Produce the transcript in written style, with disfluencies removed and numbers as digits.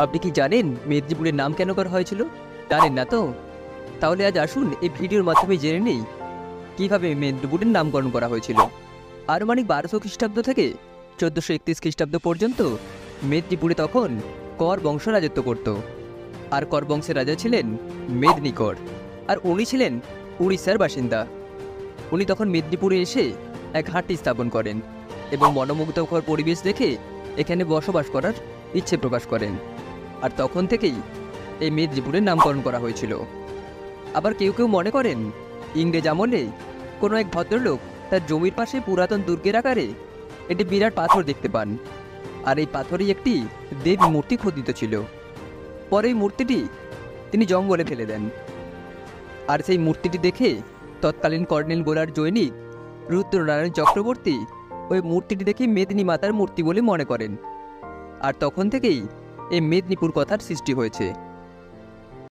আপনি কি জানেন মেদিনীপুরের নাম কেন করা হয়েছিল? জানেন না তো? তাহলে আজ আসুন এই ভিডিওর মাধ্যমে জেনে নেই কীভাবে মেদিনীপুরের নামকরণ করা হয়েছিল। আনুমানিক 1200 খ্রিস্টাব্দ থেকে 1431 খ্রিস্টাব্দ পর্যন্ত মেদিনীপুরে তখন কর বংশ রাজত্ব করত। আর কর বংশের রাজা ছিলেন মেদিনীকর, আর উনি ছিলেন উড়িষ্যার বাসিন্দা। উনি তখন মেদিনীপুরে এসে এক ঘাঁটি স্থাপন করেন এবং মনোমুগ্ধকর পরিবেশ দেখে এখানে বসবাস করার ইচ্ছে প্রকাশ করেন। আর তখন থেকেই এই মেদিনীপুরের নামকরণ করা হয়েছিল। আবার কেউ কেউ মনে করেন ইংরেজ আমলে কোনো এক ভদ্রলোক তার জমির পাশে পুরাতন দুর্গের আকারে একটি বিরাট পাথর দেখতে পান, আর এই পাথরেই একটি দেবী মূর্তি খোদিত ছিল। পরে এই মূর্তিটি তিনি জঙ্গলে ফেলে দেন, আর সেই মূর্তিটি দেখে তৎকালীন কর্নেল গোলার জৈনিক রুদ্রনারায়ণ চক্রবর্তী ওই মূর্তিটি দেখে মেদিনী মাতার মূর্তি বলে মনে করেন। আর তখন থেকেই এই মেদিনীপুর কথার সৃষ্টি হয়েছে।